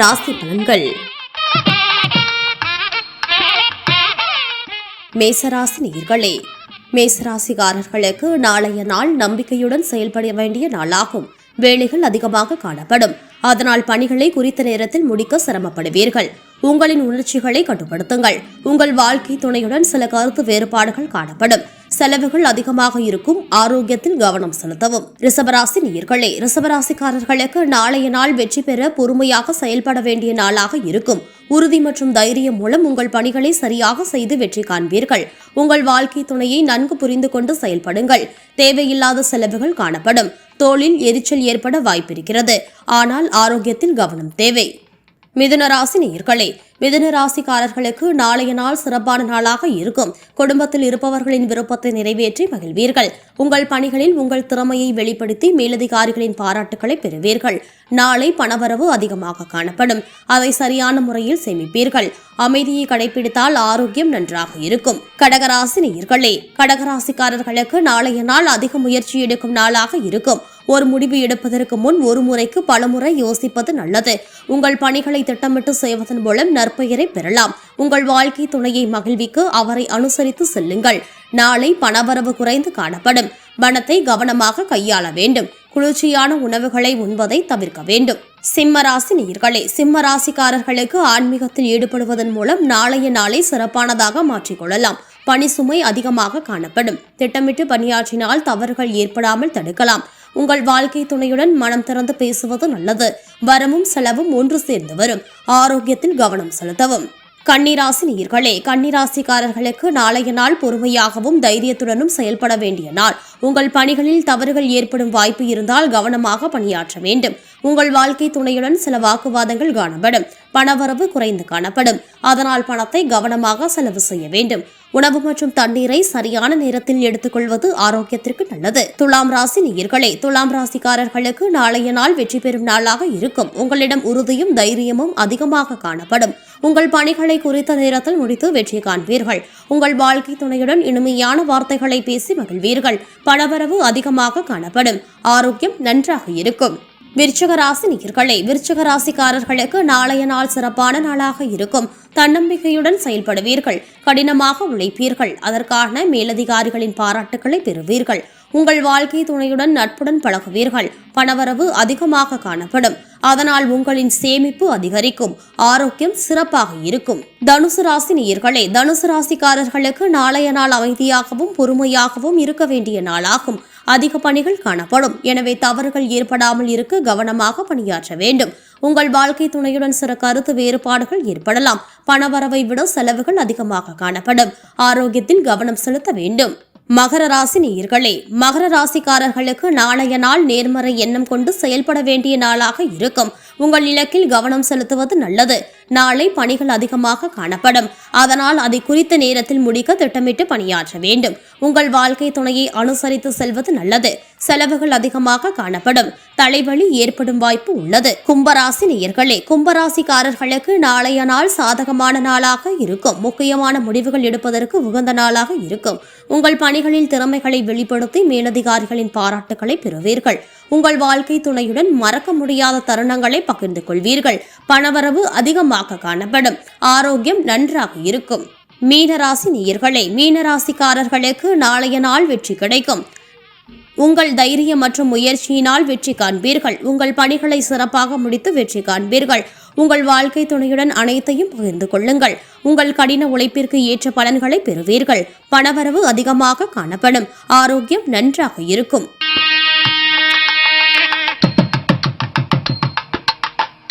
ராசி பலன்கள். மேசராசி நேயர்களே, மேசராசிக்காரர்களுக்கு நாளைய நாள் நம்பிக்கையுடன் செயல்பட வேண்டிய நாளாகும். வேலைகள் அதிகமாக காணப்படும். அதனால் பணிகளை குறித்த நேரத்தில் முடிக்க சிரமப்படுவீர்கள். உங்களின் உணர்ச்சிகளை கட்டுப்படுத்துங்கள். உங்கள் வாழ்க்கை துணையுடன் சில கருத்து வேறுபாடுகள் காணப்படும். செலவுகள் அதிகமாக இருக்கும். ஆரோக்கியத்தில் கவனம் செலுத்தவும். ரிஷபராசி நேயர்களே, ரிஷபராசிக்காரர்களுக்கு நாளைய நாள் வெற்றி பெற பொறுமையாக செயல்பட வேண்டிய நாளாக இருக்கும். உறுதி மற்றும் தைரியம் மூலம் உங்கள் பணிகளை சரியாக செய்து வெற்றி காண்பீர்கள். உங்கள் வாழ்க்கை துணையை நன்கு புரிந்து கொண்டு செயல்படுங்கள். தேவையில்லாத செலவுகள் காணப்படும். தோளில் எரிச்சல் ஏற்பட வாய்ப்பிருக்கிறது. ஆனால் ஆரோக்கியத்தில் கவனம் தேவை. மிதுனராசி நேயர்களே, மிதுனராசிக்காரர்களுக்கு நாளைய நாள் சிறப்பான நாளாக இருக்கும். குடும்பத்தில் இருப்பவர்களின் விருப்பத்தை நிறைவேற்றி மகிழ்வீர்கள். உங்கள் பணிகளில் உங்கள் திறமையை வெளிப்படுத்தி மேலதிகாரிகளின் பாராட்டுகளை பெறுவீர்கள். நாளை பணவரவு அதிகமாக காணப்படும். அதை சரியான முறையில் சேமிப்பீர்கள். அமைதியை கடைபிடித்தால் ஆரோக்கியம் நன்றாக இருக்கும். கடகராசி நேயர்களே, கடகராசிக்காரர்களுக்கு நாளைய நாள் அதிக முயற்சி எடுக்கும் நாளாக இருக்கும். ஒரு முடிவு எடுப்பதற்கு முன் ஒரு முறைக்கு பலமுறை யோசிப்பது நல்லது. உங்கள் பணிகளை திட்டமிட்டு செய்வதன் மூலம் நற்பெயரை பெறலாம். உங்கள் வாழ்க்கை துணையை மகிழ்விக்க அவரை அனுசரித்து செல்லுங்கள். நாளை பணவரவு குறைந்து காணப்படும். பணத்தை கவனமாக கையாள வேண்டும். குளிர்ச்சியான உணவுகளை உண்பதை தவிர்க்க வேண்டும். சிம்மராசி நேயர்களே, சிம்மராசிக்காரர்களுக்கு ஆன்மீகத்தில் ஈடுபடுவதன் மூலம் நாளைய நாளை சிறப்பானதாக மாற்றிக்கொள்ளலாம். பணி சுமை அதிகமாக காணப்படும். திட்டமிட்டு பணியாற்றினால் தவறுகள் ஏற்படாமல் தடுக்கலாம். உங்கள் வாழ்க்கை துணையுடன் மனம் திறந்து பேசுவது நல்லது. வரமும் செலவும் ஒன்று சேர்ந்து வரும். ஆரோக்கியத்தில் கவனம் செலுத்தவும். கன்னிராசி நேயர்களே, கன்னிராசிக்காரர்களுக்கு நாளைய நாள் பொறுமையாகவும் தைரியத்துடனும் செயல்பட வேண்டிய நாள். உங்கள் பணிகளில் தவறுகள் ஏற்படும் வாய்ப்பு இருந்தால் கவனமாக பணியாற்ற வேண்டும். உங்கள் வாழ்க்கை துணையுடன் சில வாக்குவாதங்கள் காணப்படும். பணவரவு குறைந்து காணப்படும். அதனால் பணத்தை கவனமாக செலவு செய்ய வேண்டும். உணவு மற்றும் தண்ணீரை சரியான நேரத்தில் எடுத்துக்கொள்வது ஆரோக்கியத்திற்கு நல்லது. துலாம் ராசி நேயர்களே, துலாம் ராசிக்காரர்களுக்கு நாளைய நாள் வெற்றி பெறும் நாளாக இருக்கும். உங்களிடம் உறுதியும் தைரியமும் அதிகமாக காணப்படும். உங்கள் பணிகளை குறித்த நேரத்தில் முடித்து வெற்றி காண்பீர்கள். உங்கள் வாழ்க்கை துணையுடன் இனிமையான வார்த்தைகளை பேசி மகிழ்வீர்கள். பணவரவு அதிகமாக காணப்படும். ஆரோக்கியம் நன்றாக இருக்கும். விருச்சிக ராசி நேயர்களே, விருச்சிக ராசிக்காரர்களுக்கு நாளைய நாள் சிறப்பான நாளாக இருக்கும். தன்னம்பிக்கையுடன் செயல்படுவீர்கள். கடினமாக உழைப்பீர்கள். அதற்கான மேலதிகாரிகளின் பாராட்டுக்களை பெறுவீர்கள். உங்கள் வாழ்க்கை துணையுடன் நட்புடன் பழகுவீர்கள். பணவரவு அதிகமாக காணப்படும். அதனால் உங்களின் சேமிப்பு அதிகரிக்கும். ஆரோக்கியம் சிறப்பாக இருக்கும். தனுசு ராசி நேயர்களே, தனுசு ராசிக்காரர்களுக்கு நாளைய நாள் அமைதியாகவும் பொறுமையாகவும் இருக்க வேண்டிய நாளாகும். அதிக பணிகள் காணப்படும். எனவே தவறுகள் ஏற்படாமல் இருக்க கவனமாக பணியாற்ற வேண்டும். உங்கள் வாழ்க்கை துணையுடன் சில கருத்து வேறுபாடுகள் ஏற்படலாம். பணவரவை விட செலவுகள் அதிகமாக காணப்படும். ஆரோக்கியத்தில் கவனம் செலுத்த வேண்டும். மகர ராசி நேயர்களே, மகர ராசிக்காரர்களுக்கு நாளைய நாள் நேர்மறை எண்ணம் கொண்டு செயல்பட வேண்டிய நாளாக இருக்கும். உங்கள் இலக்கில் கவனம் செலுத்துவது நல்லது. நாளை பணிகள் அதிகமாக காணப்படும். அதனால் அதை குறித்த நேரத்தில் முடிக்க திட்டமிட்டு பணியாற்ற வேண்டும். உங்கள் வாழ்க்கை துணையை அனுசரித்து செல்வது நல்லது. செலவுகள் அதிகமாக காணப்படும். தலைவலி ஏற்படும் வாய்ப்பு உள்ளது. கும்பராசி நேயர்களே, கும்பராசிக்காரர்களுக்கு நாளைய நாள் சாதகமான நாளாக இருக்கும். முக்கியமான முடிவுகள் எடுப்பதற்கு உகந்த நாளாக இருக்கும். உங்கள் பணிகளில் திறமைகளை வெளிப்படுத்தி மேலதிகாரிகளின் பாராட்டுக்களை பெறுவீர்கள். உங்கள் வாழ்க்கை துணையுடன் மறக்க முடியாத தருணங்களை பகிர்ந்து கொள்வீர்கள். பணவரவு அதிகமாக காணப்படும். ஆரோக்கியம் நன்றாக இருக்கும். மீனராசி நேயர்களே, மீனராசிக்காரர்களுக்கு நாளைய நாள் வெற்றி கிடைக்கும். உங்கள் தைரியம் மற்றும் முயற்சியினால் வெற்றி காண்பீர்கள். உங்கள் பணிகளை சிறப்பாக முடித்து வெற்றி காண்பீர்கள். உங்கள் வாழ்க்கை துணையுடன் அனைத்தையும் பகிர்ந்து கொள்ளுங்கள். உங்கள் கடின உழைப்பிற்கு ஏற்ற பலன்களை பெறுவீர்கள். பணவரவு அதிகமாக காணப்படும். ஆரோக்கியம் நன்றாக இருக்கும்.